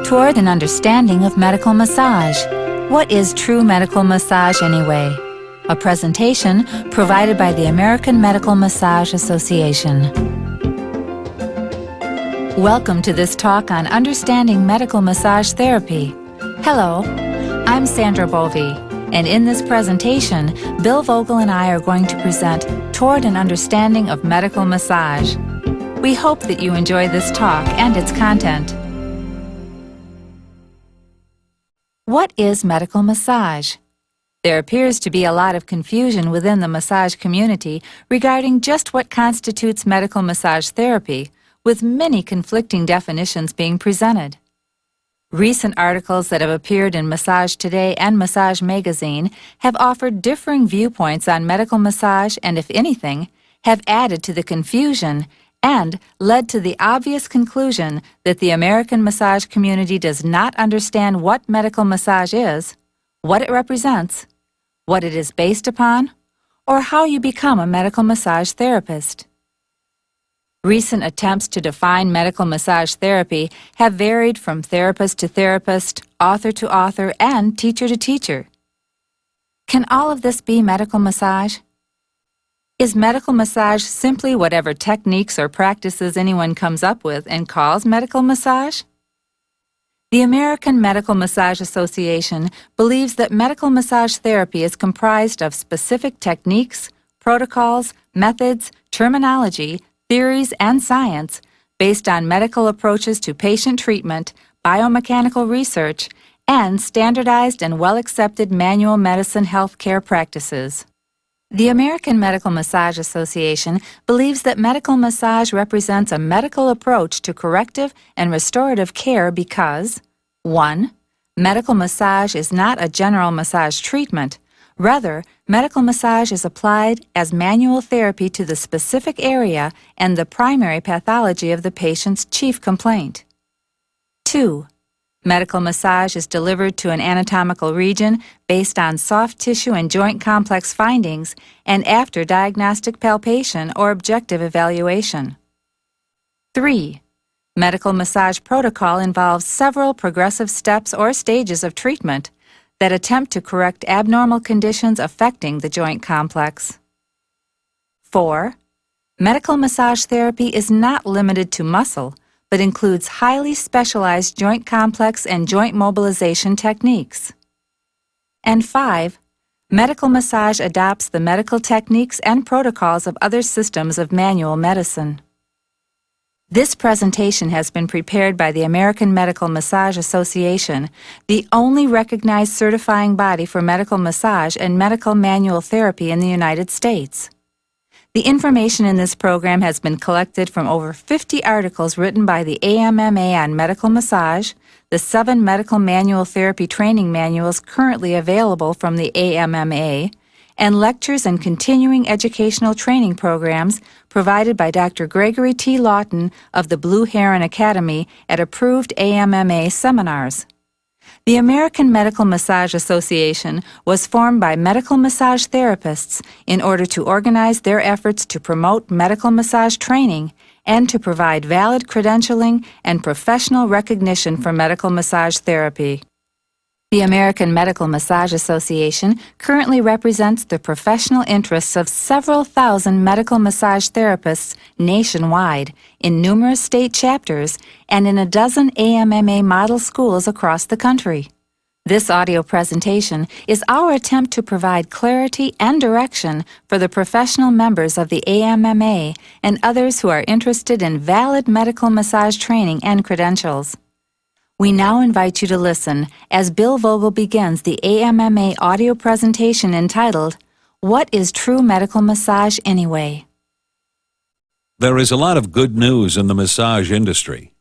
Toward an understanding of medical massage. What is true medical massage anyway? A presentation provided by the American Medical Massage Association. Welcome to this talk on understanding medical massage therapy. Hello, I'm Sandra Bovey, and in this presentation, Bill Vogel and I are going to present Toward an Understanding of Medical Massage. We hope that you enjoy this talk and its content. What is medical massage? There appears to be a lot of confusion within the massage community regarding just what constitutes medical massage therapy, with many conflicting definitions being presented. Recent articles that have appeared in Massage Today and Massage Magazine have offered differing viewpoints on medical massage and, if anything, have added to the confusion and led to the obvious conclusion that the American massage community does not understand what medical massage is, what it represents, what it is based upon, or how you become a medical massage therapist. Recent attempts to define medical massage therapy have varied from therapist to therapist, author to author, and teacher to teacher. Can all of this be medical massage? Is medical massage simply whatever techniques or practices anyone comes up with and calls medical massage? The American Medical Massage Association believes that medical massage therapy is comprised of specific techniques, protocols, methods, terminology, theories, and science based on medical approaches to patient treatment, biomechanical research, and standardized and well-accepted manual medicine healthcare practices. The American Medical Massage Association believes that medical massage represents a medical approach to corrective and restorative care because 1. Medical massage is not a general massage treatment. Rather, medical massage is applied as manual therapy to the specific area and the primary pathology of the patient's chief complaint. 2. Medical massage is delivered to an anatomical region based on soft tissue and joint complex findings and after diagnostic palpation or objective evaluation. 3. Medical massage protocol involves several progressive steps or stages of treatment that attempt to correct abnormal conditions affecting the joint complex. 4. Medical massage therapy is not limited to muscle, but includes highly specialized joint complex and joint mobilization techniques. And 5. Medical massage adopts the medical techniques and protocols of other systems of manual medicine. This presentation has been prepared by the American Medical Massage Association, the only recognized certifying body for medical massage and medical manual therapy in the United States. The information in this program has been collected from over 50 articles written by the AMMA on medical massage, the 7 medical manual therapy training manuals currently available from the AMMA, and lectures and continuing educational training programs provided by Dr. Gregory T. Lawton of the Blue Heron Academy at approved AMMA seminars. The American Medical Massage Association was formed by medical massage therapists in order to organize their efforts to promote medical massage training and to provide valid credentialing and professional recognition for medical massage therapy. The American Medical Massage Association currently represents the professional interests of several thousand medical massage therapists nationwide in numerous state chapters and in a dozen AMMA model schools across the country. This audio presentation is our attempt to provide clarity and direction for the professional members of the AMMA and others who are interested in valid medical massage training and credentials. We now invite you to listen as Bill Vogel begins the AMMA audio presentation entitled, What is True Medical Massage Anyway? There is a lot of good news in the massage industry.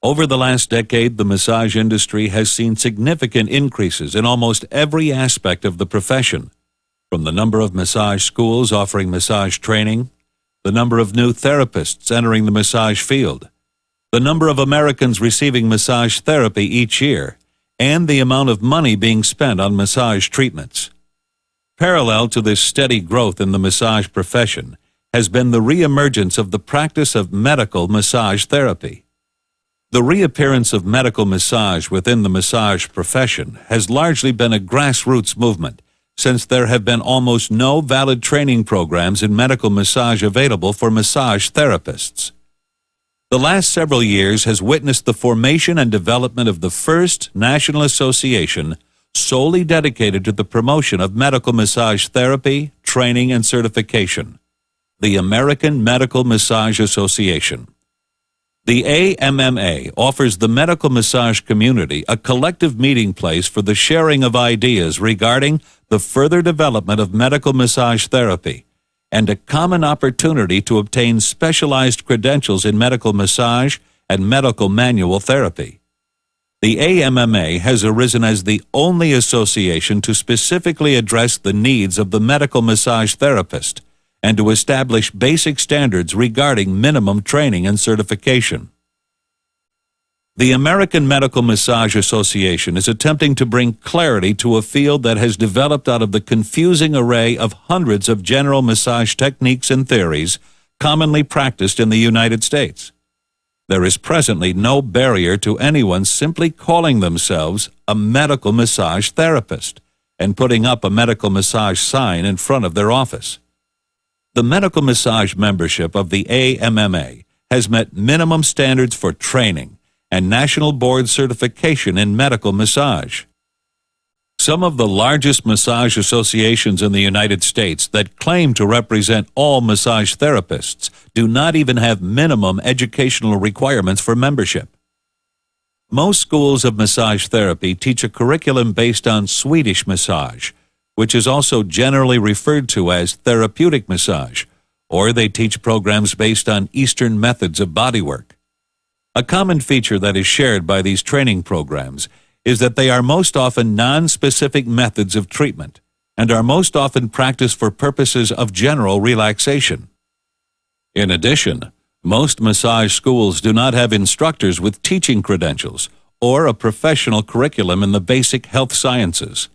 Over the last decade, the massage industry has seen significant increases in almost every aspect of the profession, from the number of massage schools offering massage training, the number of new therapists entering the massage field, the number of Americans receiving massage therapy each year, and the amount of money being spent on massage treatments. Parallel to this steady growth in the massage profession has been the reemergence of the practice of medical massage therapy. The reappearance of medical massage within the massage profession has largely been a grassroots movement, since there have been almost no valid training programs in medical massage available for massage therapists. The last several years has witnessed the formation and development of the first national association solely dedicated to the promotion of medical massage therapy, training, and certification, the American Medical Massage Association. The AMMA offers the medical massage community a collective meeting place for the sharing of ideas regarding the further development of medical massage therapy and a common opportunity to obtain specialized credentials in medical massage and medical manual therapy. The AMMA has arisen as the only association to specifically address the needs of the medical massage therapist and to establish basic standards regarding minimum training and certification. The American Medical Massage Association is attempting to bring clarity to a field that has developed out of the confusing array of hundreds of general massage techniques and theories commonly practiced in the United States. There is presently no barrier to anyone simply calling themselves a medical massage therapist and putting up a medical massage sign in front of their office. The medical massage membership of the AMMA has met minimum standards for training and national board certification in medical massage. Some of the largest massage associations in the United States that claim to represent all massage therapists do not even have minimum educational requirements for membership. Most schools of massage therapy teach a curriculum based on Swedish massage, which is also generally referred to as therapeutic massage, or they teach programs based on Eastern methods of bodywork. A common feature that is shared by these training programs is that they are most often non-specific methods of treatment and are most often practiced for purposes of general relaxation. In addition, most massage schools do not have instructors with teaching credentials or a professional curriculum in the basic health sciences.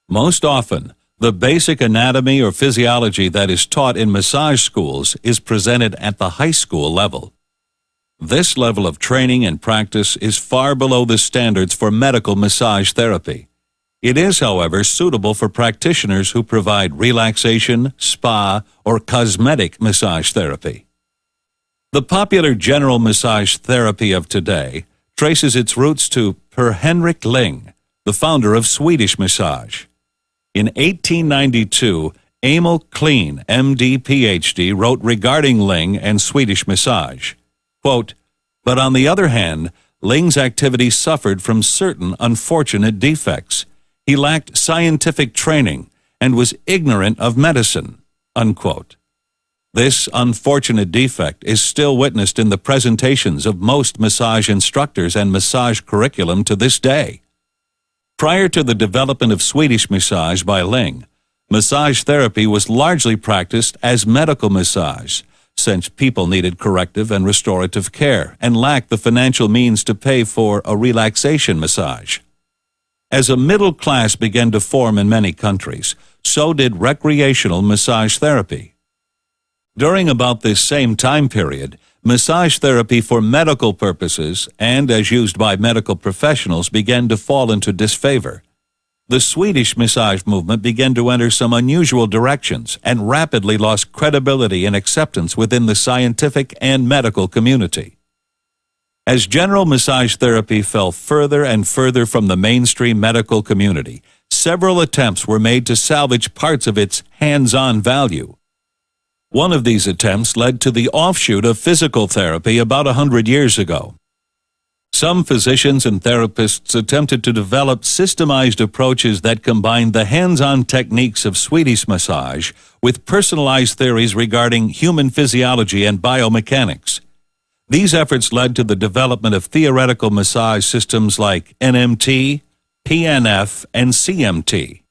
Most often, the basic anatomy or physiology that is taught in massage schools is presented at the high school level. This level of training and practice is far below the standards for medical massage therapy. It is, however, suitable for practitioners who provide relaxation, spa, or cosmetic massage therapy. The popular general massage therapy of today traces its roots to Per Henrik Ling, the founder of Swedish massage. In 1892, Emil Klein, MD, PhD, wrote regarding Ling and Swedish massage, quote, "But on the other hand, Ling's activity suffered from certain unfortunate defects. He lacked scientific training and was ignorant of medicine," unquote. This unfortunate defect is still witnessed in the presentations of most massage instructors and massage curriculum to this day. Prior to the development of Swedish massage by Ling, massage therapy was largely practiced as medical massage, since people needed corrective and restorative care and lacked the financial means to pay for a relaxation massage. As a middle class began to form in many countries, so did recreational massage therapy. During about this same time period, massage therapy for medical purposes and as used by medical professionals began to fall into disfavor. The Swedish massage movement began to enter some unusual directions and rapidly lost credibility and acceptance within the scientific and medical community. As general massage therapy fell further and further from the mainstream medical community, several attempts were made to salvage parts of its hands-on value. One of these attempts led to the offshoot of physical therapy about 100 years ago. Some physicians and therapists attempted to develop systemized approaches that combined the hands-on techniques of Swedish massage with personalized theories regarding human physiology and biomechanics. These efforts led to the development of theoretical massage systems like NMT, PNF, and CMT.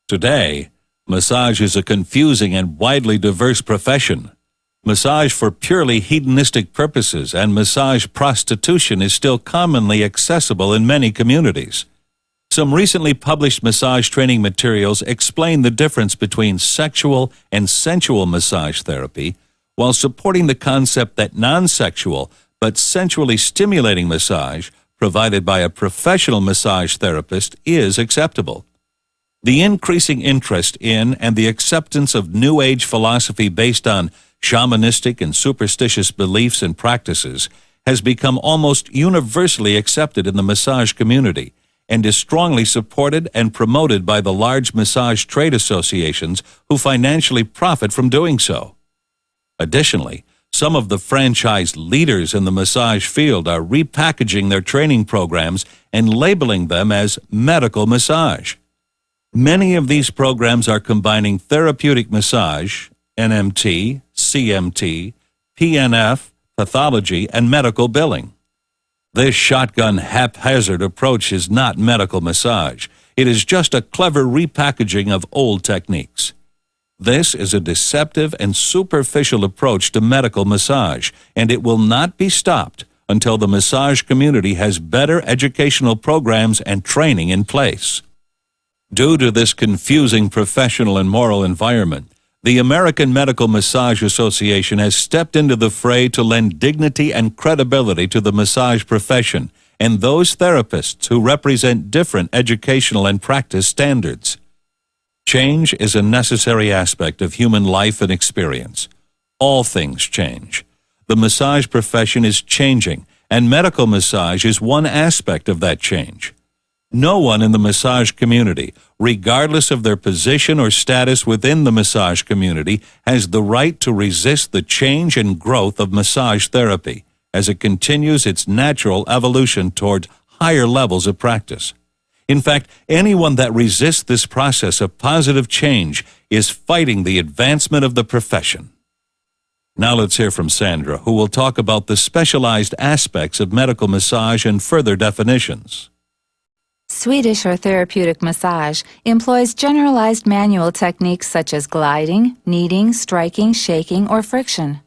Today, massage is a confusing and widely diverse profession. Massage for purely hedonistic purposes and massage prostitution is still commonly accessible in many communities. Some recently published massage training materials explain the difference between sexual and sensual massage therapy while supporting the concept that non-sexual but sensually stimulating massage provided by a professional massage therapist is acceptable. The increasing interest in and the acceptance of New Age philosophy based on shamanistic and superstitious beliefs and practices has become almost universally accepted in the massage community and is strongly supported and promoted by the large massage trade associations who financially profit from doing so. Additionally, some of the franchise leaders in the massage field are repackaging their training programs and labeling them as medical massage. Many of these programs are combining therapeutic massage, NMT, CMT, PNF, pathology, and medical billing. This shotgun haphazard approach is not medical massage. It is just a clever repackaging of old techniques. This is a deceptive and superficial approach to medical massage, and it will not be stopped until the massage community has better educational programs and training in place. Due to this confusing professional and moral environment, the American Medical Massage Association has stepped into the fray to lend dignity and credibility to the massage profession and those therapists who represent different educational and practice standards. Change is a necessary aspect of human life and experience. All things change. The massage profession is changing, and medical massage is one aspect of that change. No one in the massage community, regardless of their position or status within the massage community, has the right to resist the change and growth of massage therapy as it continues its natural evolution toward higher levels of practice. In fact, anyone that resists this process of positive change is fighting the advancement of the profession. Now let's hear from Sandra, who will talk about the specialized aspects of medical massage and further definitions. Swedish or therapeutic massage employs generalized manual techniques such as gliding, kneading, striking, shaking, or friction.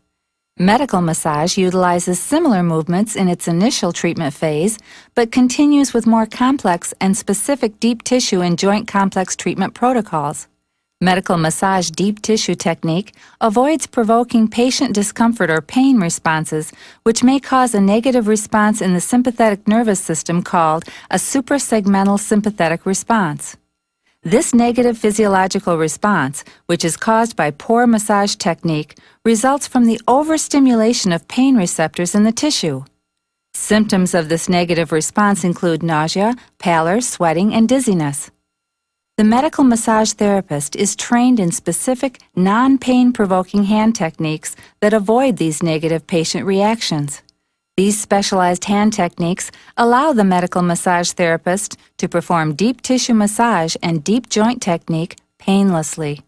Medical massage utilizes similar movements in its initial treatment phase, but continues with more complex and specific deep tissue and joint complex treatment protocols. Medical massage deep tissue technique avoids provoking patient discomfort or pain responses, which may cause a negative response in the sympathetic nervous system called a suprasegmental sympathetic response. This negative physiological response, which is caused by poor massage technique, results from the overstimulation of pain receptors in the tissue. Symptoms of this negative response include nausea, pallor, sweating, and dizziness. The medical massage therapist is trained in specific, non-pain-provoking hand techniques that avoid these negative patient reactions. These specialized hand techniques allow the medical massage therapist to perform deep tissue massage and deep joint technique painlessly.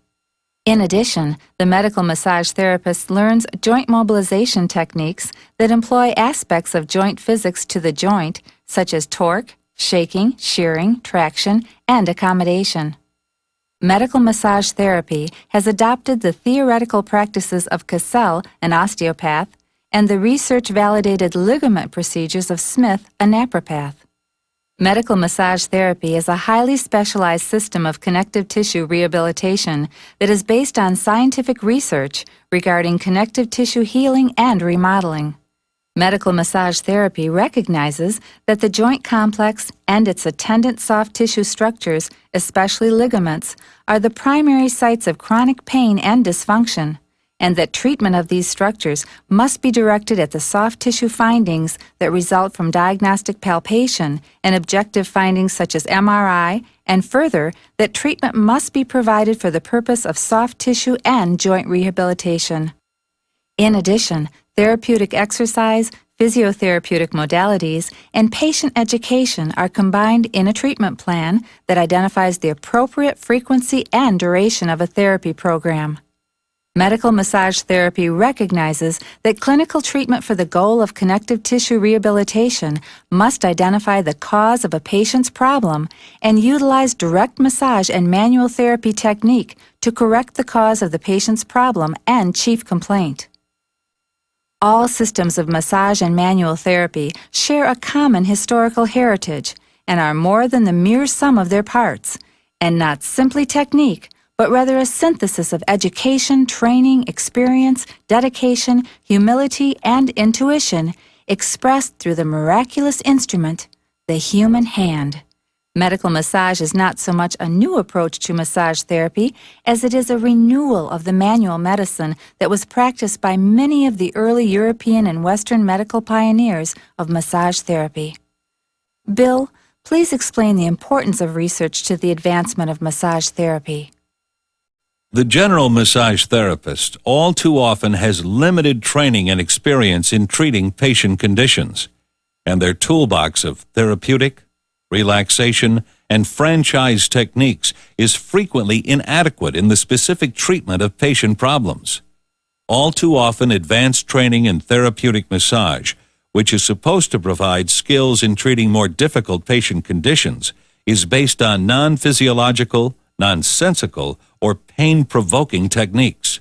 In addition, the medical massage therapist learns joint mobilization techniques that employ aspects of joint physics to the joint, such as torque, shaking, shearing, traction, and accommodation. Medical massage therapy has adopted the theoretical practices of Cassell, an osteopath, and the research-validated ligament procedures of Smith, a napropath. Medical massage therapy is a highly specialized system of connective tissue rehabilitation that is based on scientific research regarding connective tissue healing and remodeling. Medical massage therapy recognizes that the joint complex and its attendant soft tissue structures, especially ligaments, are the primary sites of chronic pain and dysfunction, and that treatment of these structures must be directed at the soft tissue findings that result from diagnostic palpation and objective findings such as MRI, and further, that treatment must be provided for the purpose of soft tissue and joint rehabilitation. In addition, therapeutic exercise, physiotherapeutic modalities, and patient education are combined in a treatment plan that identifies the appropriate frequency and duration of a therapy program. Medical massage therapy recognizes that clinical treatment for the goal of connective tissue rehabilitation must identify the cause of a patient's problem and utilize direct massage and manual therapy technique to correct the cause of the patient's problem and chief complaint. All systems of massage and manual therapy share a common historical heritage and are more than the mere sum of their parts, and not simply technique, but rather a synthesis of education, training, experience, dedication, humility, and intuition expressed through the miraculous instrument, the human hand. Medical massage is not so much a new approach to massage therapy as it is a renewal of the manual medicine that was practiced by many of the early European and Western medical pioneers of massage therapy. Bill, please explain the importance of research to the advancement of massage therapy. The general massage therapist all too often has limited training and experience in treating patient conditions, and their toolbox of therapeutic, relaxation, and franchise techniques is frequently inadequate in the specific treatment of patient problems. All too often, advanced training in therapeutic massage, which is supposed to provide skills in treating more difficult patient conditions, is based on non-physiological, nonsensical, or pain-provoking techniques.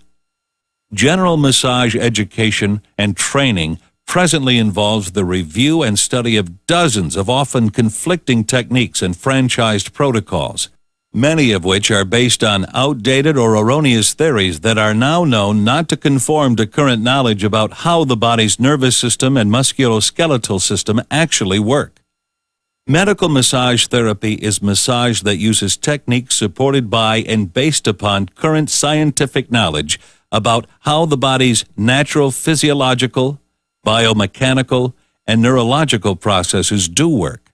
General massage education and training presently involves the review and study of dozens of often conflicting techniques and franchised protocols, many of which are based on outdated or erroneous theories that are now known not to conform to current knowledge about how the body's nervous system and musculoskeletal system actually work. Medical massage therapy is massage that uses techniques supported by and based upon current scientific knowledge about how the body's natural physiological, biomechanical, and neurological processes do work.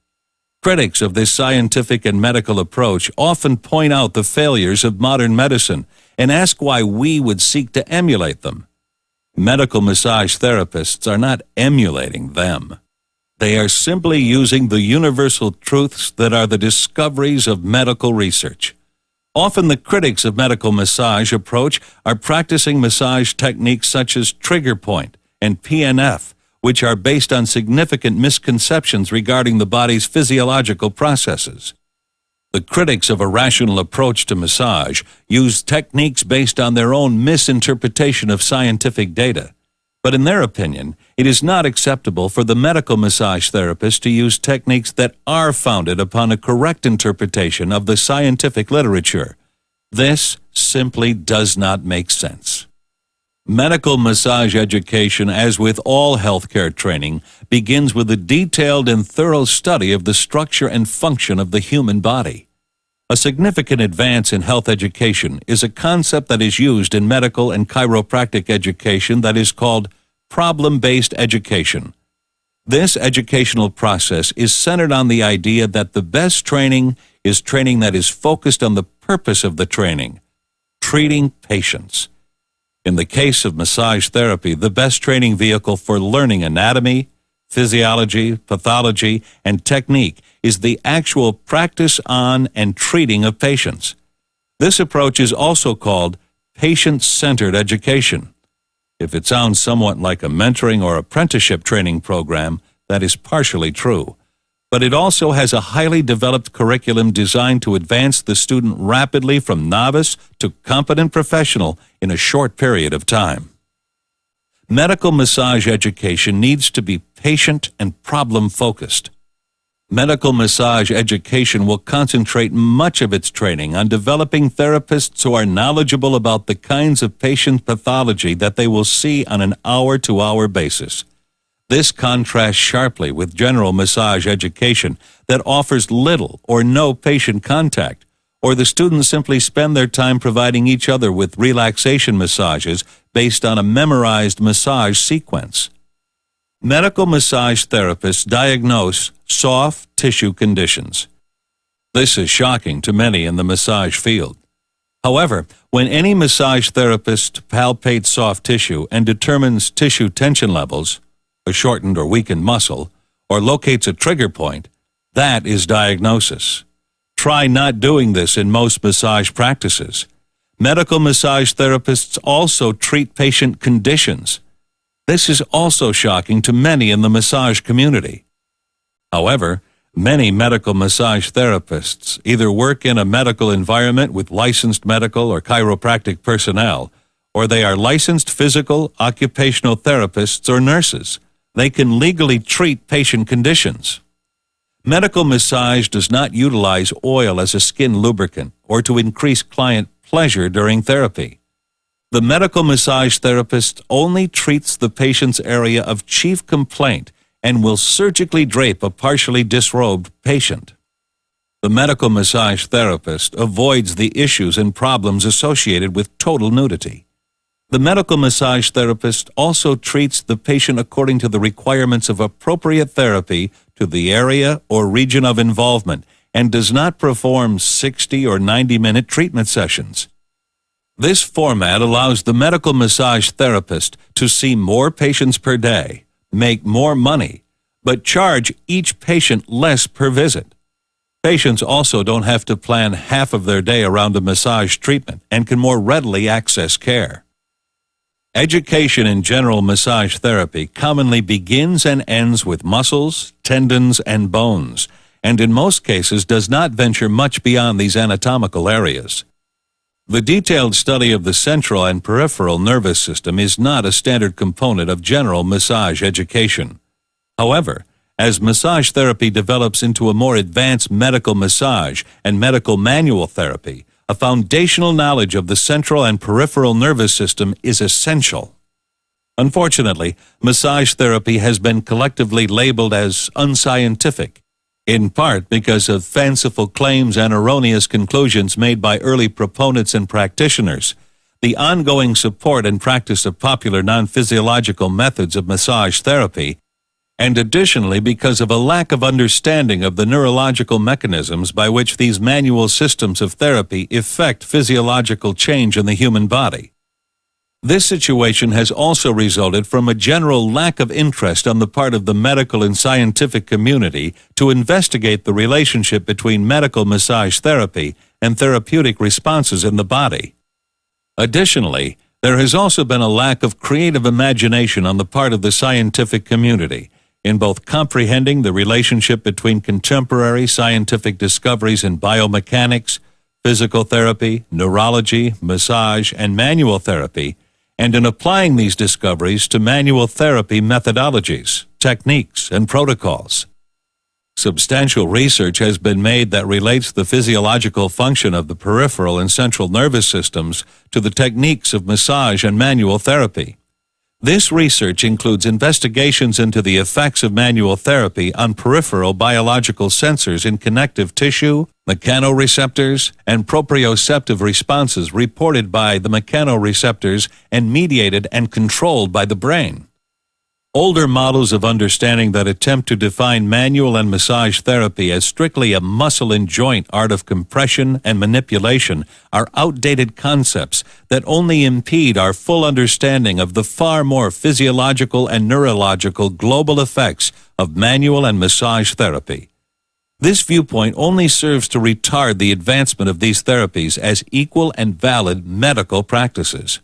Critics of this scientific and medical approach often point out the failures of modern medicine and ask why we would seek to emulate them. Medical massage therapists are not emulating them. They are simply using the universal truths that are the discoveries of medical research. Often the critics of medical massage approach are practicing massage techniques such as trigger point and PNF, which are based on significant misconceptions regarding the body's physiological processes. The critics of a rational approach to massage use techniques based on their own misinterpretation of scientific data. But in their opinion, it is not acceptable for the medical massage therapist to use techniques that are founded upon a correct interpretation of the scientific literature. This simply does not make sense. Medical massage education, as with all healthcare training, begins with a detailed and thorough study of the structure and function of the human body. A significant advance in health education is a concept that is used in medical and chiropractic education that is called problem-based education. This educational process is centered on the idea that the best training is training that is focused on the purpose of the training, treating patients. In the case of massage therapy, the best training vehicle for learning anatomy, physiology, pathology, and technique is the actual practice on and treating of patients. This approach is also called patient-centered education. If it sounds somewhat like a mentoring or apprenticeship training program, that is partially true. But it also has a highly developed curriculum designed to advance the student rapidly from novice to competent professional in a short period of time. Medical massage education needs to be patient and problem-focused. Medical massage education will concentrate much of its training on developing therapists who are knowledgeable about the kinds of patient pathology that they will see on an hour-to-hour basis. This contrasts sharply with general massage education that offers little or no patient contact, or the students simply spend their time providing each other with relaxation massages based on a memorized massage sequence. Medical massage therapists diagnose soft tissue conditions. This is shocking to many in the massage field. However, when any massage therapist palpates soft tissue and determines tissue tension levels, a shortened or weakened muscle, or locates a trigger point, that is diagnosis. Try not doing this in most massage practices. Medical massage therapists also treat patient conditions. This is also shocking to many in the massage community. However, many medical massage therapists either work in a medical environment with licensed medical or chiropractic personnel, or they are licensed physical, occupational therapists or nurses. They can legally treat patient conditions. Medical massage does not utilize oil as a skin lubricant or to increase client pleasure during therapy. The medical massage therapist only treats the patient's area of chief complaint and will surgically drape a partially disrobed patient. The medical massage therapist avoids the issues and problems associated with total nudity. The medical massage therapist also treats the patient according to the requirements of appropriate therapy to the area or region of involvement and does not perform 60 or 90-minute treatment sessions. This format allows the medical massage therapist to see more patients per day, make more money, but charge each patient less per visit. Patients also don't have to plan half of their day around a massage treatment and can more readily access care. Education in general massage therapy commonly begins and ends with muscles, tendons, and bones, and in most cases does not venture much beyond these anatomical areas. The detailed study of the central and peripheral nervous system is not a standard component of general massage education. However, as massage therapy develops into a more advanced medical massage and medical manual therapy, a foundational knowledge of the central and peripheral nervous system is essential. Unfortunately, massage therapy has been collectively labeled as unscientific, in part because of fanciful claims and erroneous conclusions made by early proponents and practitioners. The ongoing support and practice of popular non-physiological methods of massage therapy, and additionally because of a lack of understanding of the neurological mechanisms by which these manual systems of therapy effect physiological change in the human body. This situation has also resulted from a general lack of interest on the part of the medical and scientific community to investigate the relationship between medical massage therapy and therapeutic responses in the body. Additionally, there has also been a lack of creative imagination on the part of the scientific community in both comprehending the relationship between contemporary scientific discoveries in biomechanics, physical therapy, neurology, massage, and manual therapy, and in applying these discoveries to manual therapy methodologies, techniques, and protocols. Substantial research has been made that relates the physiological function of the peripheral and central nervous systems to the techniques of massage and manual therapy. This research includes investigations into the effects of manual therapy on peripheral biological sensors in connective tissue, mechanoreceptors, and proprioceptive responses reported by the mechanoreceptors and mediated and controlled by the brain. Older models of understanding that attempt to define manual and massage therapy as strictly a muscle and joint art of compression and manipulation are outdated concepts that only impede our full understanding of the far more physiological and neurological global effects of manual and massage therapy. This viewpoint only serves to retard the advancement of these therapies as equal and valid medical practices.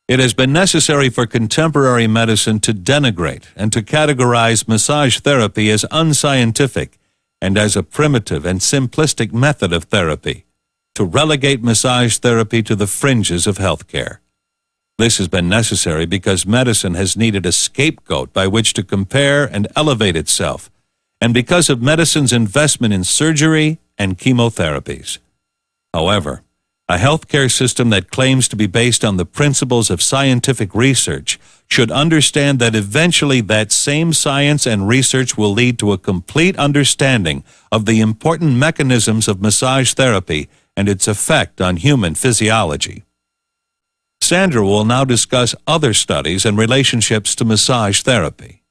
It has been necessary for contemporary medicine to denigrate and to categorize massage therapy as unscientific and as a primitive and simplistic method of therapy, to relegate massage therapy to the fringes of healthcare. This has been necessary because medicine has needed a scapegoat by which to compare and elevate itself, and because of medicine's investment in surgery and chemotherapies. However, a healthcare system that claims to be based on the principles of scientific research should understand that eventually that same science and research will lead to a complete understanding of the important mechanisms of massage therapy and its effect on human physiology. Sandra will now discuss other studies and relationships to massage therapy.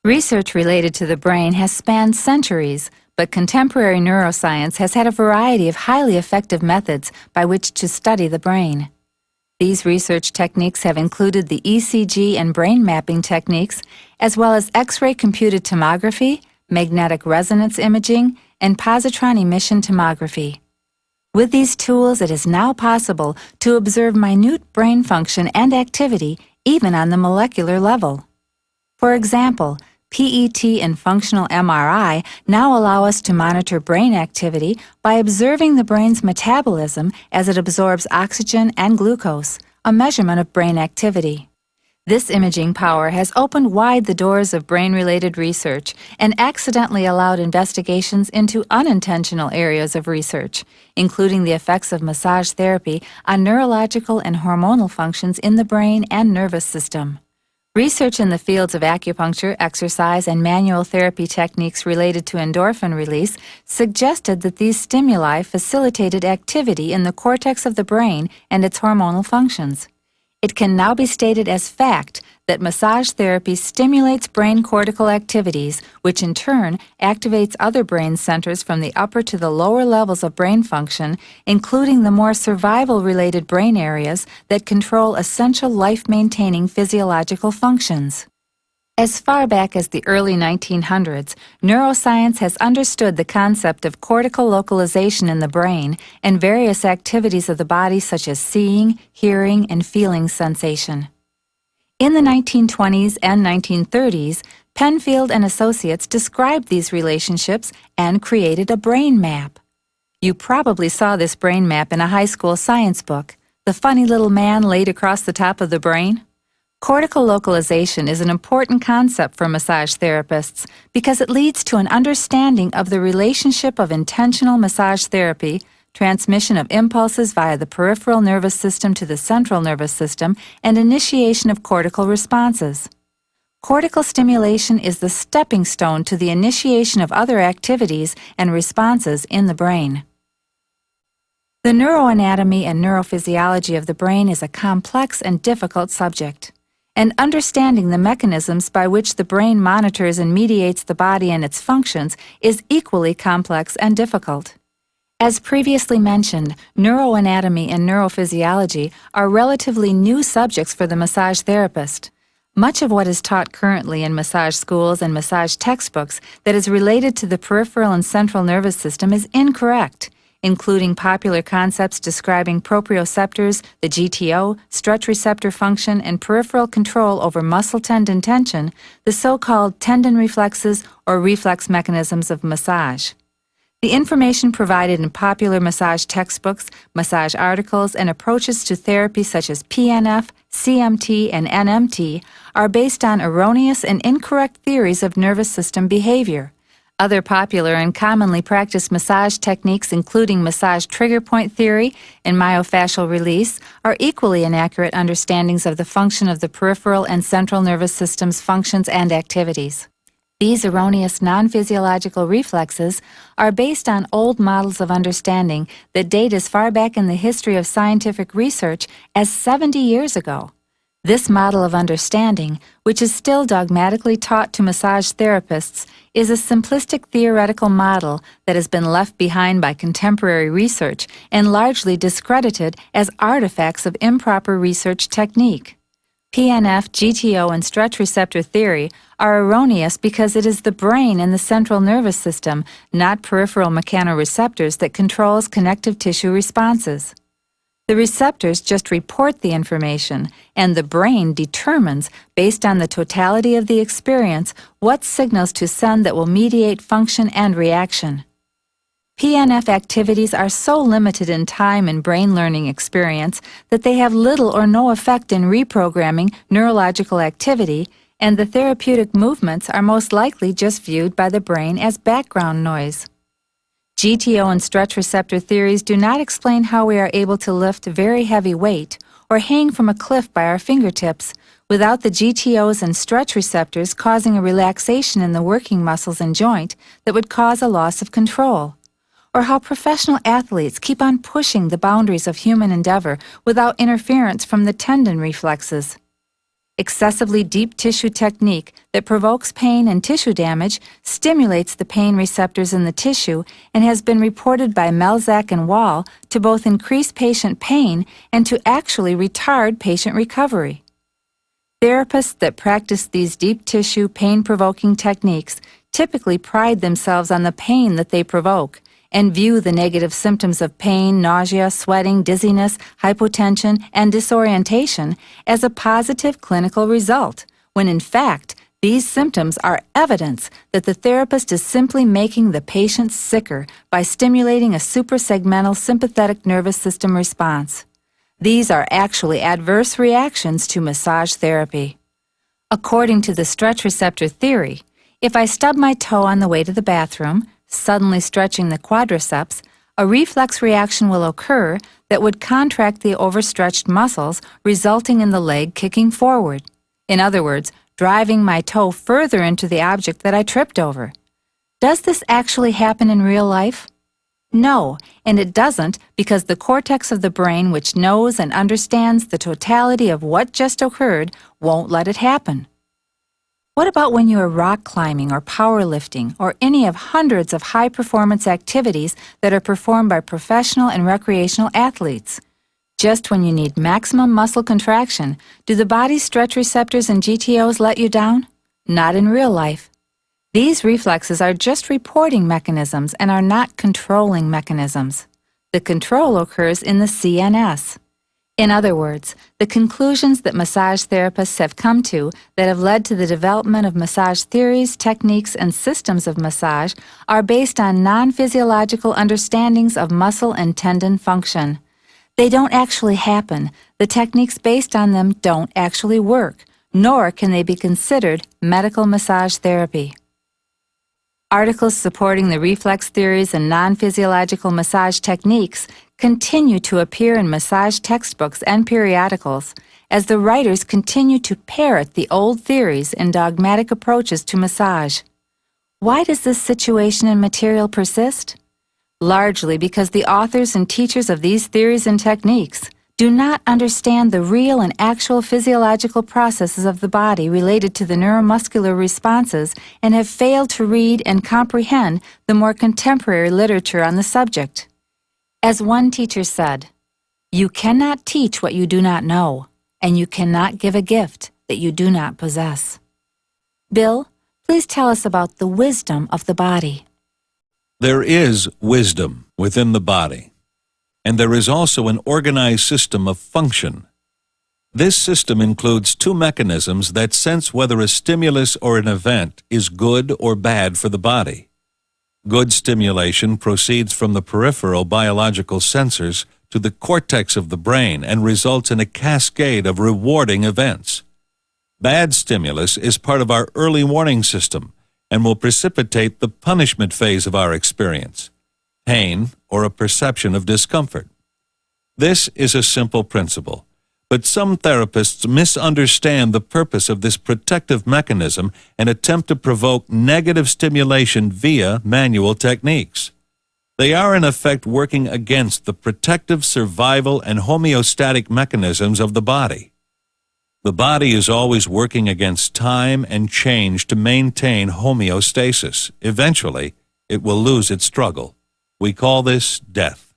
Research related to the brain has spanned centuries, but contemporary neuroscience has had a variety of highly effective methods by which to study the brain. These research techniques have included the ECG and brain mapping techniques, as well as X-ray computed tomography, magnetic resonance imaging, and positron emission tomography. With these tools, it is now possible to observe minute brain function and activity even on the molecular level. For example, PET and functional MRI now allow us to monitor brain activity by observing the brain's metabolism as it absorbs oxygen and glucose, a measurement of brain activity. This imaging power has opened wide the doors of brain-related research and accidentally allowed investigations into unintentional areas of research, including the effects of massage therapy on neurological and hormonal functions in the brain and nervous system. Research in the fields of acupuncture, exercise, and manual therapy techniques related to endorphin release suggested that these stimuli facilitated activity in the cortex of the brain and its hormonal functions. It can now be stated as fact that massage therapy stimulates brain cortical activities, which in turn activates other brain centers from the upper to the lower levels of brain function, including the more survival-related brain areas that control essential life-maintaining physiological functions. As far back as the early 1900s, neuroscience has understood the concept of cortical localization in the brain and various activities of the body such as seeing, hearing, and feeling sensation. In the 1920s and 1930s, Penfield and Associates described these relationships and created a brain map. You probably saw this brain map in a high school science book, the funny little man laid across the top of the brain. Cortical localization is an important concept for massage therapists because it leads to an understanding of the relationship of intentional massage therapy, transmission of impulses via the peripheral nervous system to the central nervous system, and initiation of cortical responses. Cortical stimulation is the stepping stone to the initiation of other activities and responses in the brain. The neuroanatomy and neurophysiology of the brain is a complex and difficult subject, and understanding the mechanisms by which the brain monitors and mediates the body and its functions is equally complex and difficult. As previously mentioned, neuroanatomy and neurophysiology are relatively new subjects for the massage therapist. Much of what is taught currently in massage schools and massage textbooks that is related to the peripheral and central nervous system is incorrect, including popular concepts describing proprioceptors, the GTO, stretch receptor function, and peripheral control over muscle tendon tension, the so-called tendon reflexes or reflex mechanisms of massage. The information provided in popular massage textbooks, massage articles, and approaches to therapy such as PNF, CMT, and NMT are based on erroneous and incorrect theories of nervous system behavior. Other popular and commonly practiced massage techniques, including massage trigger point theory and myofascial release, are equally inaccurate understandings of the function of the peripheral and central nervous system's functions and activities. These erroneous non-physiological reflexes are based on old models of understanding that date as far back in the history of scientific research as 70 years ago. This model of understanding, which is still dogmatically taught to massage therapists, is a simplistic theoretical model that has been left behind by contemporary research and largely discredited as artifacts of improper research technique. PNF, GTO, and stretch receptor theory are erroneous because it is the brain and the central nervous system, not peripheral mechanoreceptors, that controls connective tissue responses. The receptors just report the information, and the brain determines, based on the totality of the experience, what signals to send that will mediate function and reaction. PNF activities are so limited in time and brain learning experience that they have little or no effect in reprogramming neurological activity, and the therapeutic movements are most likely just viewed by the brain as background noise. GTO and stretch receptor theories do not explain how we are able to lift very heavy weight or hang from a cliff by our fingertips without the GTOs and stretch receptors causing a relaxation in the working muscles and joint that would cause a loss of control, or how professional athletes keep on pushing the boundaries of human endeavor without interference from the tendon reflexes. Excessively deep tissue technique that provokes pain and tissue damage stimulates the pain receptors in the tissue and has been reported by Melzack and Wall to both increase patient pain and to actually retard patient recovery. Therapists that practice these deep tissue pain-provoking techniques typically pride themselves on the pain that they provoke and view the negative symptoms of pain, nausea, sweating, dizziness, hypotension, and disorientation as a positive clinical result, when in fact, these symptoms are evidence that the therapist is simply making the patient sicker by stimulating a suprasegmental sympathetic nervous system response. These are actually adverse reactions to massage therapy. According to the stretch receptor theory, if I stub my toe on the way to the bathroom, suddenly stretching the quadriceps, a reflex reaction will occur that would contract the overstretched muscles, resulting in the leg kicking forward. In other words, driving my toe further into the object that I tripped over. Does this actually happen in real life? No, and it doesn't because the cortex of the brain which knows and understands the totality of what just occurred won't let it happen. What about when you are rock climbing or powerlifting or any of hundreds of high-performance activities that are performed by professional and recreational athletes? Just when you need maximum muscle contraction, do the body's stretch receptors and GTOs let you down? Not in real life. These reflexes are just reporting mechanisms and are not controlling mechanisms. The control occurs in the CNS. In other words, the conclusions that massage therapists have come to that have led to the development of massage theories, techniques, and systems of massage are based on non-physiological understandings of muscle and tendon function. They don't actually happen. The techniques based on them don't actually work, nor can they be considered medical massage therapy. Articles supporting the reflex theories and non-physiological massage techniques continue to appear in massage textbooks and periodicals as the writers continue to parrot the old theories and dogmatic approaches to massage. Why does this situation and material persist? Largely because the authors and teachers of these theories and techniques do not understand the real and actual physiological processes of the body related to the neuromuscular responses and have failed to read and comprehend the more contemporary literature on the subject. As one teacher said, "You cannot teach what you do not know, and you cannot give a gift that you do not possess." Bill, please tell us about the wisdom of the body. There is wisdom within the body, and there is also an organized system of function. This system includes two mechanisms that sense whether a stimulus or an event is good or bad for the body. Good stimulation proceeds from the peripheral biological sensors to the cortex of the brain and results in a cascade of rewarding events. Bad stimulus is part of our early warning system and will precipitate the punishment phase of our experience, pain or a perception of discomfort. This is a simple principle, but some therapists misunderstand the purpose of this protective mechanism and attempt to provoke negative stimulation via manual techniques. They are in effect working against the protective, survival, and homeostatic mechanisms of the body. The body is always working against time and change to maintain homeostasis. Eventually, it will lose its struggle. We call this death.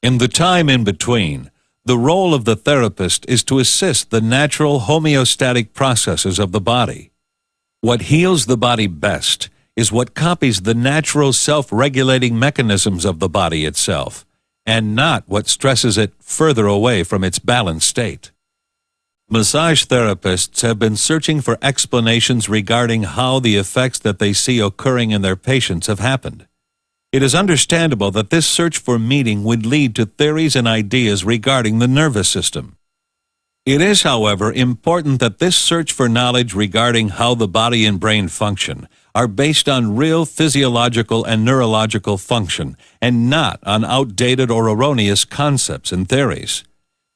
In the time in between, the role of the therapist is to assist the natural homeostatic processes of the body. What heals the body best is what copies the natural self-regulating mechanisms of the body itself, and not what stresses it further away from its balanced state. Massage therapists have been searching for explanations regarding how the effects that they see occurring in their patients have happened. It is understandable that this search for meaning would lead to theories and ideas regarding the nervous system. It is, however, important that this search for knowledge regarding how the body and brain function are based on real physiological and neurological function and not on outdated or erroneous concepts and theories.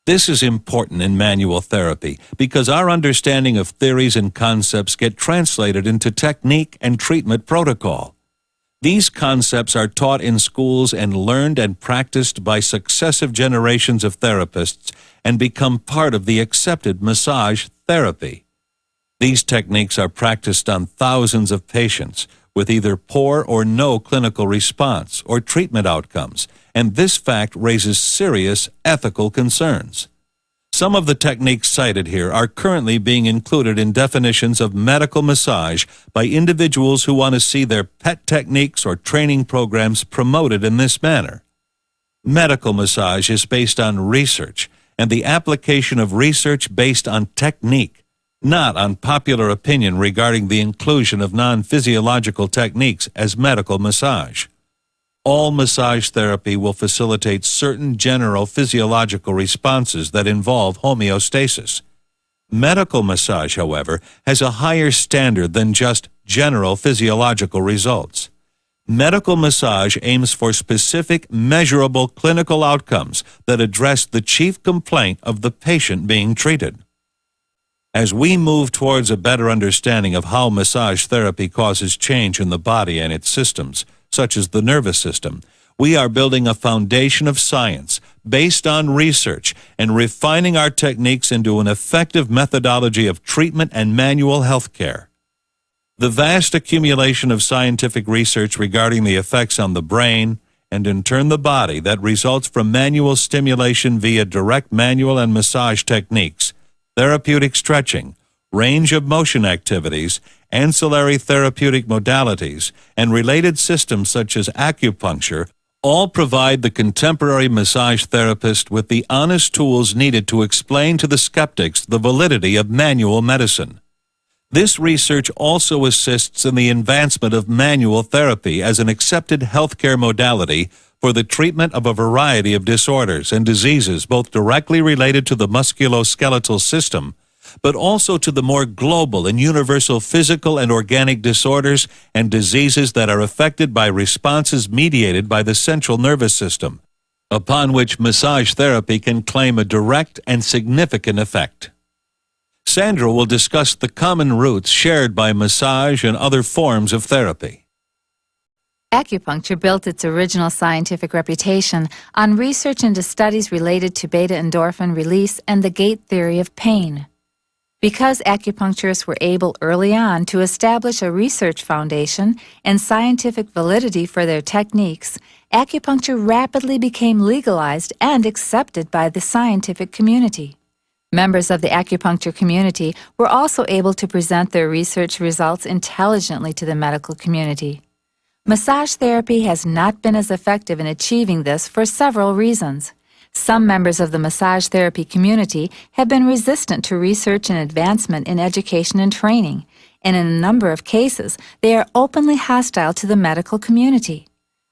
This is important in manual therapy because our understanding of theories and concepts get translated into technique and treatment protocol. These concepts are taught in schools and learned and practiced by successive generations of therapists and become part of the accepted massage therapy. These techniques are practiced on thousands of patients with either poor or no clinical response or treatment outcomes, and this fact raises serious ethical concerns. Some of the techniques cited here are currently being included in definitions of medical massage by individuals who want to see their pet techniques or training programs promoted in this manner. Medical massage is based on research and the application of research based on technique, not on popular opinion regarding the inclusion of non-physiological techniques as medical massage. All massage therapy will facilitate certain general physiological responses that involve homeostasis. Medical massage, however, has a higher standard than just general physiological results. Medical massage aims for specific, measurable clinical outcomes that address the chief complaint of the patient being treated. As we move towards a better understanding of how massage therapy causes change in the body and its systems, such as the nervous system, we are building a foundation of science based on research and refining our techniques into an effective methodology of treatment and manual health care. The vast accumulation of scientific research regarding the effects on the brain and in turn the body that results from manual stimulation via direct manual and massage techniques, therapeutic stretching, range of motion activities, ancillary therapeutic modalities, and related systems such as acupuncture all provide the contemporary massage therapist with the honest tools needed to explain to the skeptics the validity of manual medicine. This research also assists in the advancement of manual therapy as an accepted healthcare modality for the treatment of a variety of disorders and diseases both directly related to the musculoskeletal system, but also to the more global and universal physical and organic disorders and diseases that are affected by responses mediated by the central nervous system, upon which massage therapy can claim a direct and significant effect. Sandra will discuss the common roots shared by massage and other forms of therapy. Acupuncture built its original scientific reputation on research into studies related to beta-endorphin release and the gate theory of pain. Because acupuncturists were able early on to establish a research foundation and scientific validity for their techniques, acupuncture rapidly became legalized and accepted by the scientific community. Members of the acupuncture community were also able to present their research results intelligently to the medical community. Massage therapy has not been as effective in achieving this for several reasons. Some members of the massage therapy community have been resistant to research and advancement in education and training, and in a number of cases, they are openly hostile to the medical community.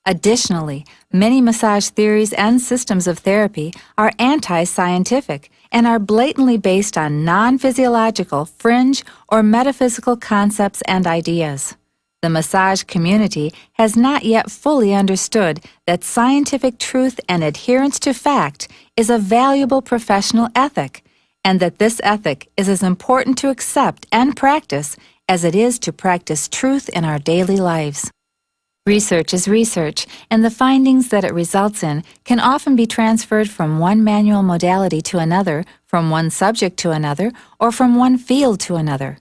Additionally, many massage theories and systems of therapy are anti-scientific and are blatantly based on non-physiological, fringe, or metaphysical concepts and ideas. The massage community has not yet fully understood that scientific truth and adherence to fact is a valuable professional ethic, and that this ethic is as important to accept and practice as it is to practice truth in our daily lives. Research is research, and the findings that it results in can often be transferred from one manual modality to another, from one subject to another, or from one field to another.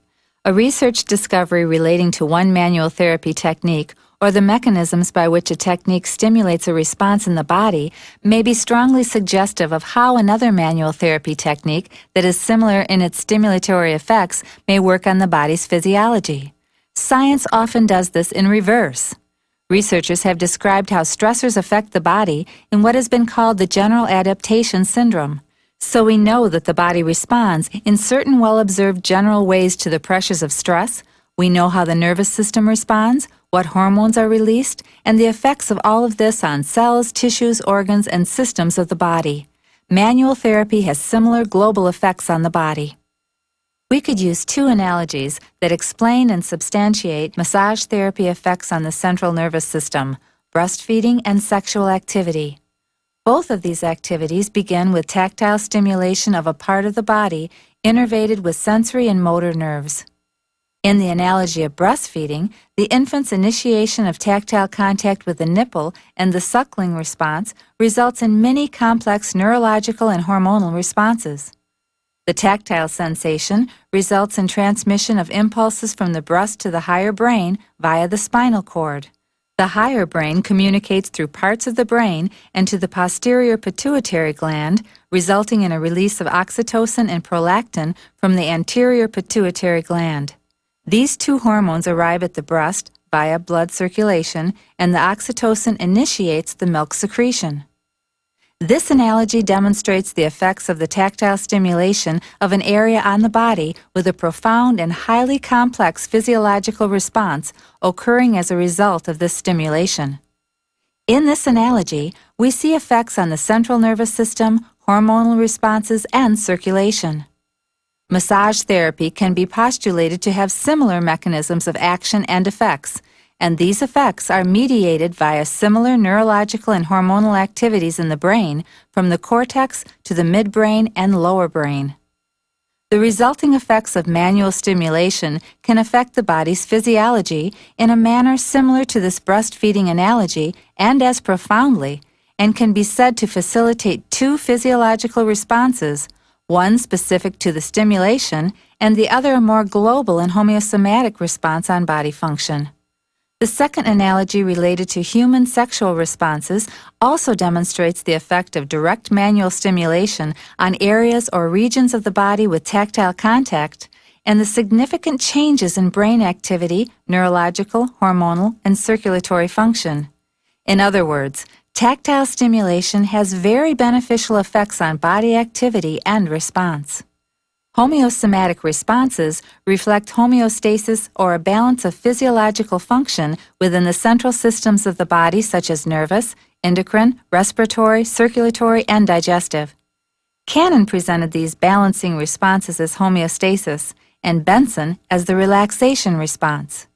A research discovery relating to one manual therapy technique or the mechanisms by which a technique stimulates a response in the body may be strongly suggestive of how another manual therapy technique that is similar in its stimulatory effects may work on the body's physiology. Science often does this in reverse. Researchers have described how stressors affect the body in what has been called the general adaptation syndrome. So we know that the body responds in certain well-observed general ways to the pressures of stress. We know how the nervous system responds, what hormones are released, and the effects of all of this on cells, tissues, organs, and systems of the body. Manual therapy has similar global effects on the body. We could use two analogies that explain and substantiate massage therapy effects on the central nervous system: breastfeeding and sexual activity. Both of these activities begin with tactile stimulation of a part of the body innervated with sensory and motor nerves. In the analogy of breastfeeding, the infant's initiation of tactile contact with the nipple and the suckling response results in many complex neurological and hormonal responses. The tactile sensation results in transmission of impulses from the breast to the higher brain via the spinal cord. The higher brain communicates through parts of the brain and to the posterior pituitary gland, resulting in a release of oxytocin and prolactin from the anterior pituitary gland. These two hormones arrive at the breast via blood circulation, and the oxytocin initiates the milk secretion. This analogy demonstrates the effects of the tactile stimulation of an area on the body with a profound and highly complex physiological response occurring as a result of this stimulation. In this analogy, we see effects on the central nervous system, hormonal responses, and circulation. Massage therapy can be postulated to have similar mechanisms of action and effects, and these effects are mediated via similar neurological and hormonal activities in the brain, from the cortex to the midbrain and lower brain. The resulting effects of manual stimulation can affect the body's physiology in a manner similar to this breastfeeding analogy and as profoundly, and can be said to facilitate two physiological responses, one specific to the stimulation and the other a more global and homeosomatic response on body function. The second analogy related to human sexual responses also demonstrates the effect of direct manual stimulation on areas or regions of the body with tactile contact and the significant changes in brain activity, neurological, hormonal, and circulatory function. In other words, tactile stimulation has very beneficial effects on body activity and response. Homeosomatic responses reflect homeostasis or a balance of physiological function within the central systems of the body such as nervous, endocrine, respiratory, circulatory, and digestive. Cannon presented these balancing responses as homeostasis and Benson as the relaxation response.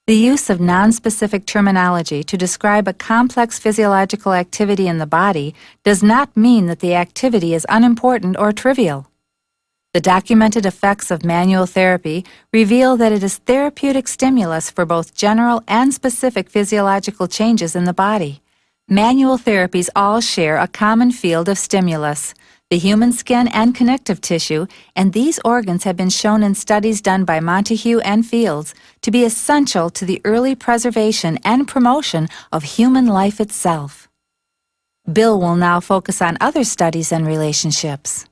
The use of nonspecific terminology to describe a complex physiological activity in the body does not mean that the activity is unimportant or trivial. The documented effects of manual therapy reveal that it is therapeutic stimulus for both general and specific physiological changes in the body. Manual therapies all share a common field of stimulus, the human skin and connective tissue, and these organs have been shown in studies done by Montague and Fields to be essential to the early preservation and promotion of human life itself. Bill will now focus on other studies and relationships.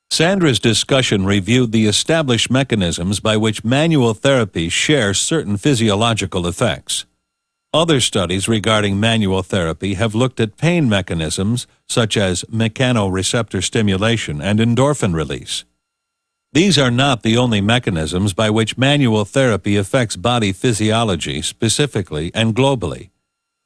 Sandra's discussion reviewed the established mechanisms by which manual therapy shares certain physiological effects. Other studies regarding manual therapy have looked at pain mechanisms such as mechanoreceptor stimulation and endorphin release. These are not the only mechanisms by which manual therapy affects body physiology specifically and globally,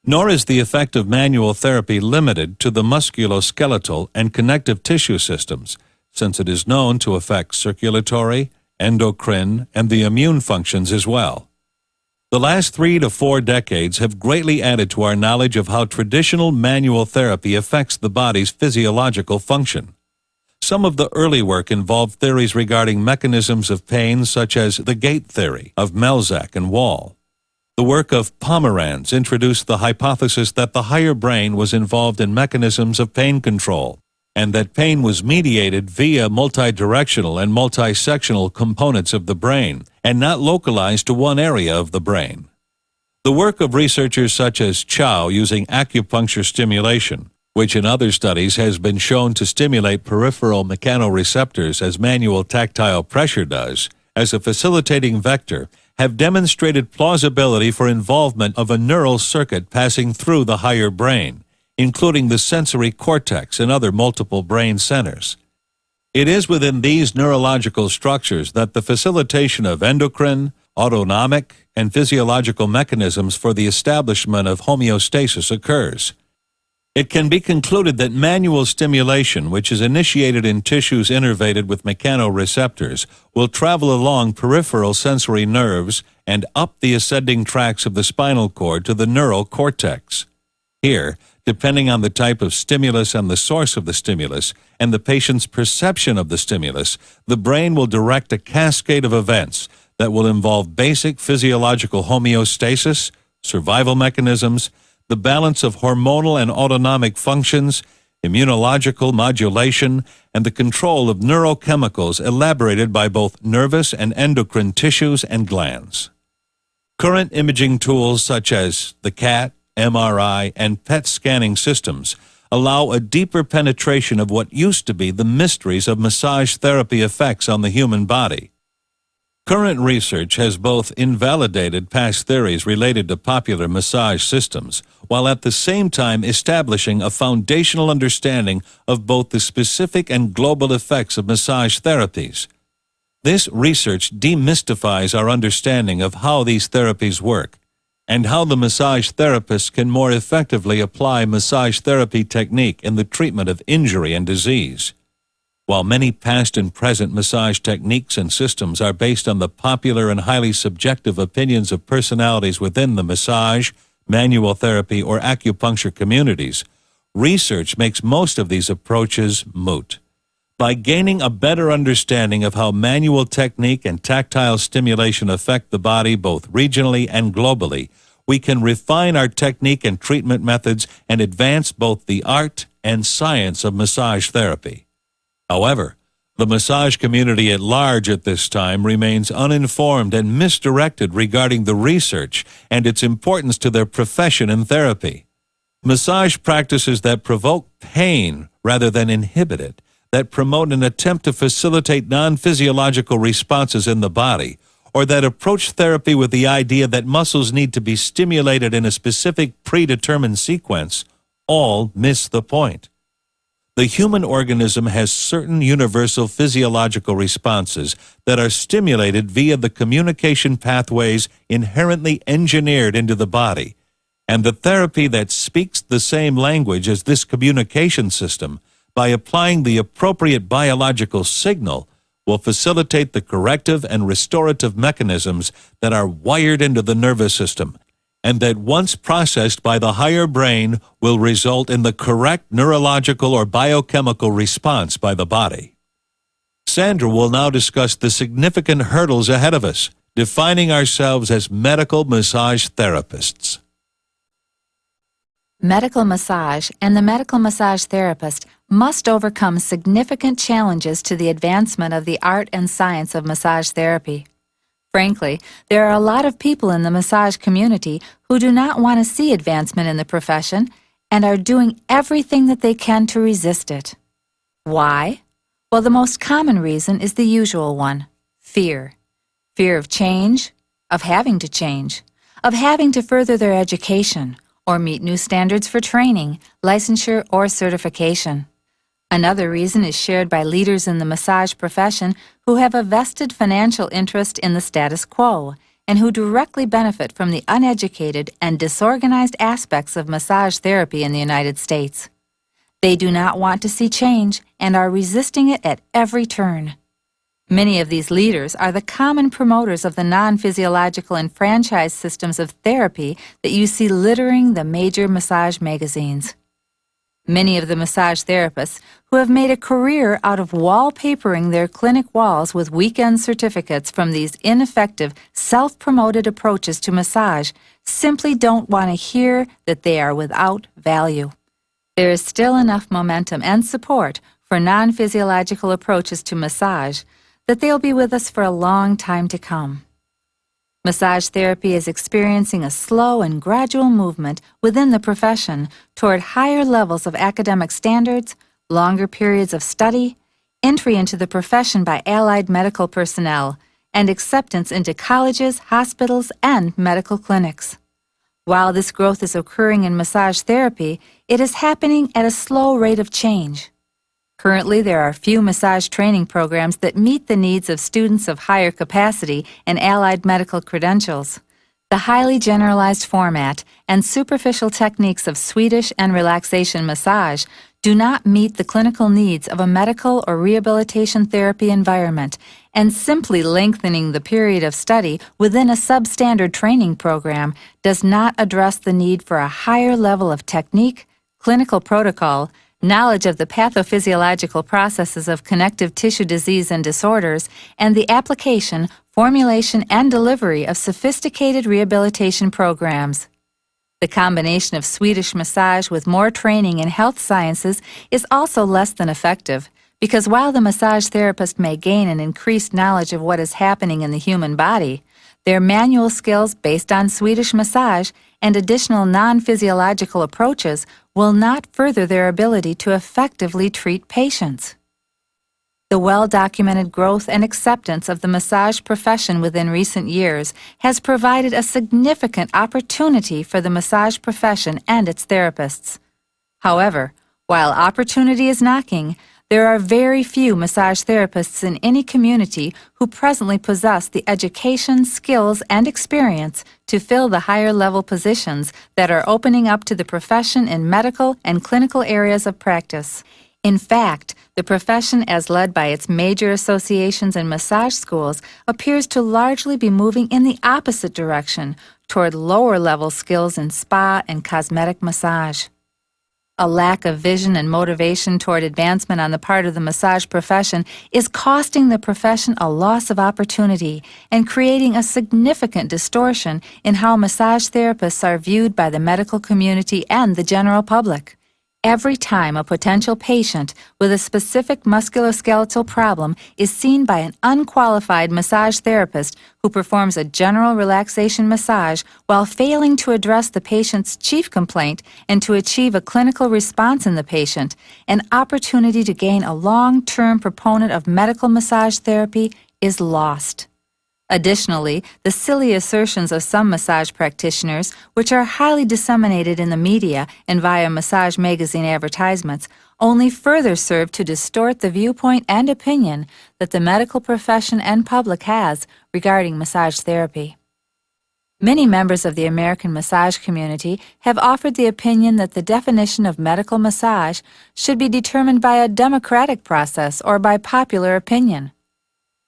nor is the effect of manual therapy limited to the musculoskeletal and connective tissue systems, since it is known to affect circulatory, endocrine, and the immune functions as well. The last 3 to 4 decades have greatly added to our knowledge of how traditional manual therapy affects the body's physiological function. Some of the early work involved theories regarding mechanisms of pain such as the gate theory of Melzack and Wall. The work of Pomeranz introduced the hypothesis that the higher brain was involved in mechanisms of pain control, and that pain was mediated via multidirectional and multisectional components of the brain, and not localized to one area of the brain. The work of researchers such as Chow using acupuncture stimulation, which in other studies has been shown to stimulate peripheral mechanoreceptors as manual tactile pressure does, as a facilitating vector, have demonstrated plausibility for involvement of a neural circuit passing through the higher brain, including the sensory cortex and other multiple brain centers. It is within these neurological structures that the facilitation of endocrine, autonomic, and physiological mechanisms for the establishment of homeostasis occurs. It can be concluded that manual stimulation, which is initiated in tissues innervated with mechanoreceptors, will travel along peripheral sensory nerves and up the ascending tracts of the spinal cord to the neural cortex. Here, depending on the type of stimulus and the source of the stimulus, and the patient's perception of the stimulus, the brain will direct a cascade of events that will involve basic physiological homeostasis, survival mechanisms, the balance of hormonal and autonomic functions, immunological modulation, and the control of neurochemicals elaborated by both nervous and endocrine tissues and glands. Current imaging tools such as the CAT, MRI, and PET scanning systems allow a deeper penetration of what used to be the mysteries of massage therapy effects on the human body. Current research has both invalidated past theories related to popular massage systems, while at the same time establishing a foundational understanding of both the specific and global effects of massage therapies. This research demystifies our understanding of how these therapies work, and how the massage therapist can more effectively apply massage therapy technique in the treatment of injury and disease. While many past and present massage techniques and systems are based on the popular and highly subjective opinions of personalities within the massage, manual therapy, or acupuncture communities, research makes most of these approaches moot. By gaining a better understanding of how manual technique and tactile stimulation affect the body both regionally and globally, we can refine our technique and treatment methods and advance both the art and science of massage therapy. However, the massage community at large at this time remains uninformed and misdirected regarding the research and its importance to their profession in therapy. Massage practices that provoke pain rather than inhibit it, that promote an attempt to facilitate non-physiological responses in the body, or that approach therapy with the idea that muscles need to be stimulated in a specific predetermined sequence, all miss the point. The human organism has certain universal physiological responses that are stimulated via the communication pathways inherently engineered into the body, and the therapy that speaks the same language as this communication system, by applying the appropriate biological signal, will facilitate the corrective and restorative mechanisms that are wired into the nervous system, and that once processed by the higher brain will result in the correct neurological or biochemical response by the body. Sandra will now discuss the significant hurdles ahead of us, defining ourselves as medical massage therapists. Medical massage and the medical massage therapist must overcome significant challenges to the advancement of the art and science of massage therapy. Frankly, there are a lot of people in the massage community who do not want to see advancement in the profession and are doing everything that they can to resist it. Why? Well, the most common reason is the usual one: fear. Fear of change, of having to change, of having to further their education, or meet new standards for training, licensure, or certification. Another reason is shared by leaders in the massage profession who have a vested financial interest in the status quo and who directly benefit from the uneducated and disorganized aspects of massage therapy in the United States. They do not want to see change and are resisting it at every turn. Many of these leaders are the common promoters of the non-physiological and franchise systems of therapy that you see littering the major massage magazines. Many of the massage therapists who have made a career out of wallpapering their clinic walls with weekend certificates from these ineffective, self-promoted approaches to massage simply don't want to hear that they are without value. There is still enough momentum and support for non-physiological approaches to massage that they'll be with us for a long time to come. Massage therapy is experiencing a slow and gradual movement within the profession toward higher levels of academic standards, longer periods of study, entry into the profession by allied medical personnel, and acceptance into colleges, hospitals, and medical clinics. While this growth is occurring in massage therapy, it is happening at a slow rate of change. Currently, there are few massage training programs that meet the needs of students of higher capacity and allied medical credentials. The highly generalized format and superficial techniques of Swedish and relaxation massage do not meet the clinical needs of a medical or rehabilitation therapy environment, and simply lengthening the period of study within a substandard training program does not address the need for a higher level of technique, clinical protocol, knowledge of the pathophysiological processes of connective tissue disease and disorders, and the application, formulation, and delivery of sophisticated rehabilitation programs. The combination of Swedish massage with more training in health sciences is also less than effective, because while the massage therapist may gain an increased knowledge of what is happening in the human body, their manual skills based on Swedish massage and additional non-physiological approaches will not further their ability to effectively treat patients. The well-documented growth and acceptance of the massage profession within recent years has provided a significant opportunity for the massage profession and its therapists. However, while opportunity is knocking, there are very few massage therapists in any community who presently possess the education, skills, and experience to fill the higher-level positions that are opening up to the profession in medical and clinical areas of practice. In fact, the profession as led by its major associations and massage schools appears to largely be moving in the opposite direction toward lower-level skills in spa and cosmetic massage. A lack of vision and motivation toward advancement on the part of the massage profession is costing the profession a loss of opportunity and creating a significant distortion in how massage therapists are viewed by the medical community and the general public. Every time a potential patient with a specific musculoskeletal problem is seen by an unqualified massage therapist who performs a general relaxation massage while failing to address the patient's chief complaint and to achieve a clinical response in the patient, an opportunity to gain a long-term proponent of medical massage therapy is lost. Additionally, the silly assertions of some massage practitioners, which are highly disseminated in the media and via massage magazine advertisements, only further serve to distort the viewpoint and opinion that the medical profession and public has regarding massage therapy. Many members of the American massage community have offered the opinion that the definition of medical massage should be determined by a democratic process or by popular opinion.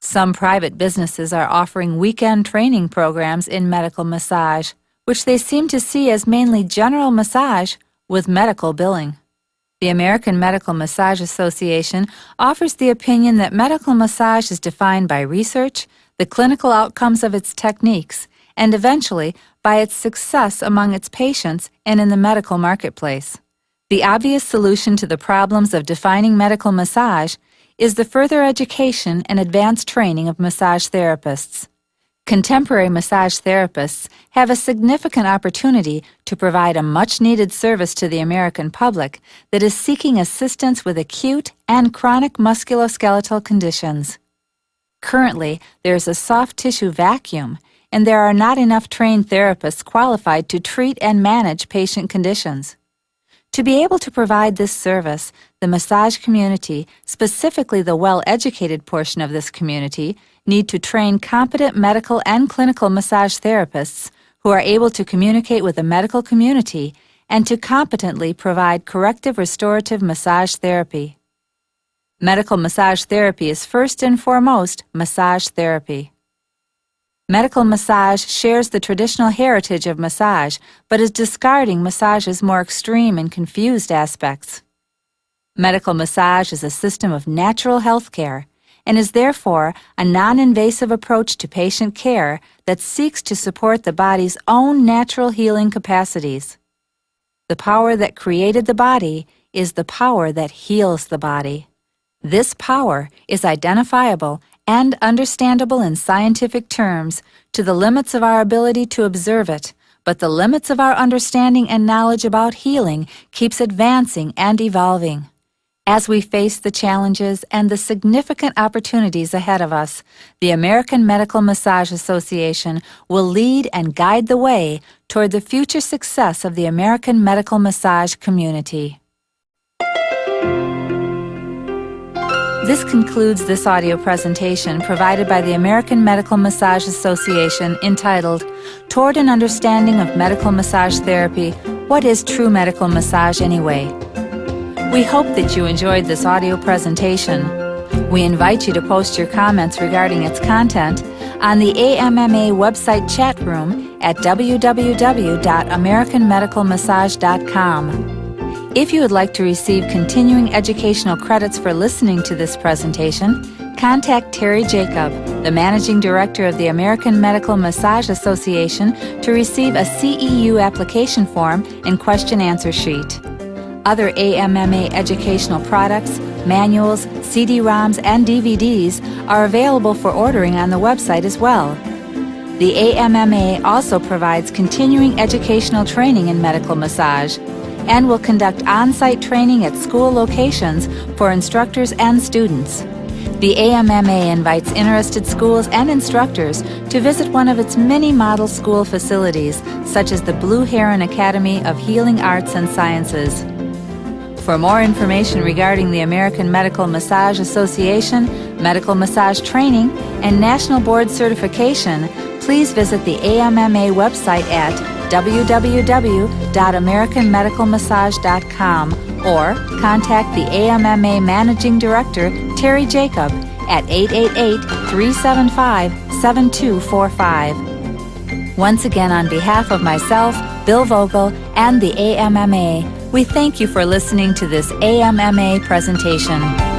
Some private businesses are offering weekend training programs in medical massage, which they seem to see as mainly general massage with medical billing. The American Medical Massage Association offers the opinion that medical massage is defined by research, the clinical outcomes of its techniques, and eventually by its success among its patients and in the medical marketplace. The obvious solution to the problems of defining medical massage is the further education and advanced training of massage therapists. Contemporary massage therapists have a significant opportunity to provide a much-needed service to the American public that is seeking assistance with acute and chronic musculoskeletal conditions. Currently, there is a soft tissue vacuum, and there are not enough trained therapists qualified to treat and manage patient conditions. To be able to provide this service, the massage community, specifically the well-educated portion of this community, need to train competent medical and clinical massage therapists who are able to communicate with the medical community and to competently provide corrective restorative massage therapy. Medical massage therapy is first and foremost massage therapy. Medical massage shares the traditional heritage of massage, but is discarding massage's more extreme and confused aspects. Medical massage is a system of natural health care and is therefore a non-invasive approach to patient care that seeks to support the body's own natural healing capacities. The power that created the body is the power that heals the body. This power is identifiable and understandable in scientific terms to the limits of our ability to observe it, but the limits of our understanding and knowledge about healing keeps advancing and evolving. As we face the challenges and the significant opportunities ahead of us, the American Medical Massage Association will lead and guide the way toward the future success of the American medical massage community. This concludes this audio presentation provided by the American Medical Massage Association entitled, Toward an Understanding of Medical Massage Therapy, What is True Medical Massage Anyway? We hope that you enjoyed this audio presentation. We invite you to post your comments regarding its content on the AMMA website chat room at www.americanmedicalmassage.com. If you would like to receive continuing educational credits for listening to this presentation, contact Terry Jacob, the Managing Director of the American Medical Massage Association, to receive a CEU application form and question-answer sheet. Other AMMA educational products, manuals, CD-ROMs, and DVDs are available for ordering on the website as well. The AMMA also provides continuing educational training in medical massage and will conduct on-site training at school locations for instructors and students. The AMMA invites interested schools and instructors to visit one of its many model school facilities, such as the Blue Heron Academy of Healing Arts and Sciences. For more information regarding the American Medical Massage Association, medical massage training, and national board certification, please visit the AMMA website at www.americanmedicalmassage.com or contact the AMMA Managing Director, Terry Jacob, at 888-375-7245. Once again, on behalf of myself, Bill Vogel, and the AMMA, We thank you for listening to this AMMA presentation.